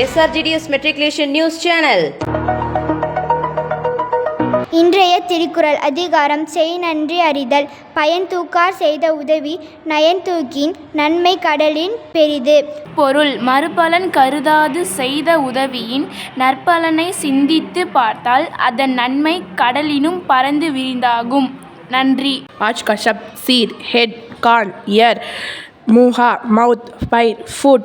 SRGDS Matriculation News Channel. இன்றைய திருக்குறள் அதிகாரம் செய் நன்றி அறிதல். பயன் தூக்கார் செய்த உதவி நயன் தூக்கின் நன்மை கடலின் பெரிது. பொருள்: மறுபலன் கருதாது செய்த உதவியின் நற்பலனை சிந்தித்து பார்த்தால் அதன் நன்மை கடலினும் பரந்து விரிந்தாகும். நன்றி. आज का शब्द सीड, हेड, कान, ईयर, मुहा, माउथ, पैर, फुट,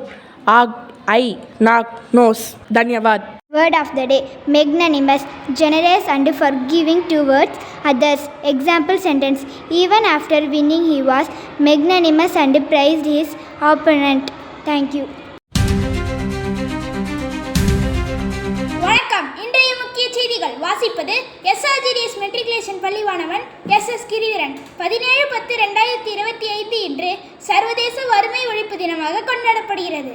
आग, आई, नाक, नोस. धन्यवाद. Word of the day: magnanimous, generous and forgiving towards others. Example sentence: even after winning he was magnanimous and praised his opponent. Thank you. வணக்கம். இன்றைய முக்கிய செய்திகள் வாசிப்பது SRGDS மெட்ரிகுலேஷன் பள்ளி மாணவன் SS கிரிதரன். 17/10/2025 இன்று சர்வதேச வறுமை ஒழிப்பு தினமாக கொண்டாடப்படுகிறது.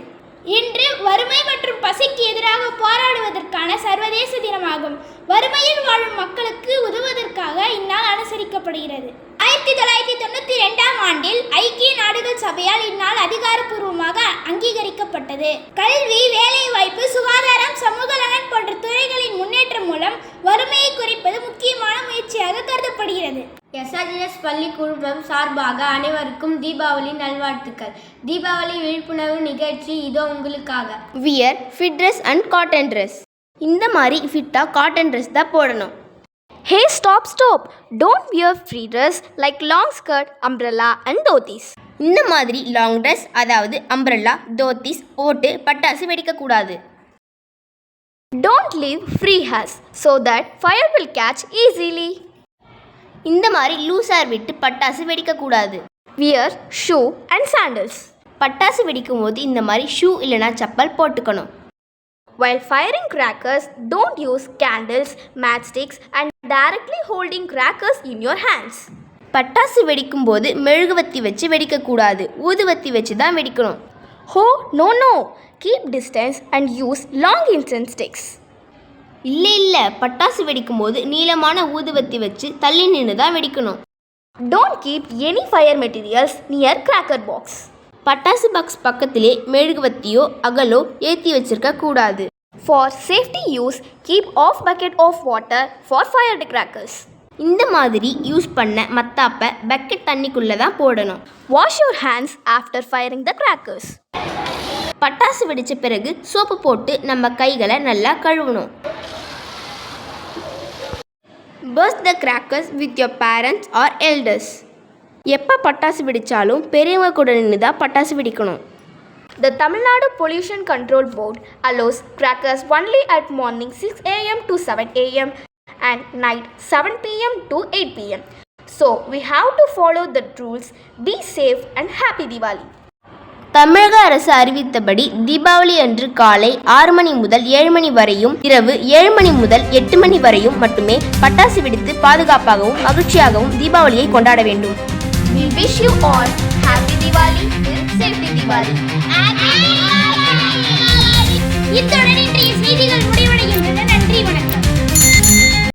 இன்று வறுமை மற்றும் பசிக்கு எதிராக போராடுவதற்கான சர்வதேச தினமாகும். வறுமையில் வாழும் மக்களுக்கு உதவுவதற்காக இந்நாள் அனுசரிக்கப்படுகிறது. 1992ஆம் ஆண்டில் ஐக்கிய நாடுகள் சபையால் இந்நாள் அதிகாரப்பூர்வமாக அங்கீகரிக்கப்பட்டது. கல்வி, வேலைவாய்ப்பு, சுகாதாரம், சமூக நலன் போன்ற துறைகளின் முன்னேற்றம் மூலம் வறுமையை குறைப்பது முக்கியமான முயற்சியாக கருதப்படுகிறது. SRGDS பள்ளி குழுமம் சார்பாக அனைவருக்கும் தீபாவளி நல்வாழ்த்துக்கள். தீபாவளி விழிப்புணர்வு நிகழ்ச்சி இதோ உங்களுக்காக. Wear fit dress and cotton dress. இந்த மாதிரி ஃபிட்டாக காட்டன் ட்ரெஸ் தான் போடணும். Hey stop, don't wear free dress like long skirt, umbrella and dhotis. இந்த மாதிரி லாங் ட்ரெஸ் அதாவது அம்ப்ரெல்லா, தோத்திஸ் போட்டு பட்டாசு வெடிக்கக்கூடாது. Don't leave free hairs so that fire will catch easily. இந்த மாதிரி லூஸ் ஹேர் விட்டு பட்டாசு வெடிக்கக்கூடாது. Wear shoe and sandals. பட்டாசு வெடிக்கும் போது இந்த மாதிரி ஷூ இல்லைனா செப்பல் போட்டுக்கணும். While firing crackers, don't use candles, matchsticks and directly holding crackers in your hands. பட்டாசு வெடிக்கும் போது மெழுகுவத்தி வச்சு வெடிக்கக்கூடாது, ஊதுவத்தி வச்சு தான் வெடிக்கணும். No, keep distance and use long incense sticks. இல்லை பட்டாசு வெடிக்கும் போது நீளமான ஊதுவத்தி வச்சு தள்ளி நின்று தான் வெடிக்கணும். Don't keep any fire materials near cracker box. பட்டாசு பாக்ஸ் பக்கத்திலே மெழுகுவத்தியோ அகலோ ஏற்றி வச்சிருக்க கூடாது. For safety use, keep off bucket of water for fired crackers. இந்த மாதிரி யூஸ் பண்ண மத்தாப்பை பக்கெட் தண்ணிக்குள்ளே தான் போடணும். Wash your hands after firing the crackers. பட்டாசு வெடித்த பிறகு சோப்பு போட்டு நம்ம கைகளை நல்லா கழுவணும். Burst the crackers with your parents or elders. எப்போ பட்டாசு வெடித்தாலும் பெரியவங்க கூட நின்று தான் பட்டாசு வெடிக்கணும். The Tamil Nadu Pollution Control Board allows crackers only at morning 6 a.m. to 7 a.m. and night 7 p.m. to 8 p.m. So we have to follow the rules. Be safe and happy Diwali. தமிழக அரசு அறிவித்தபடி தீபாவளி அன்று காலை 6 மணி முதல் 7 மணி வரையும் இரவு 7 மணி முதல் 8 மணி வரையும் மட்டுமே பட்டாசு வெடித்து பாதுகாப்பாகவும் மகிழ்ச்சியாகவும் தீபாவளியை கொண்டாட வேண்டும். We wish you all happy Diwali with safety Diwali. இத்துடன் இன்றைய செய்திகள் முடிவு.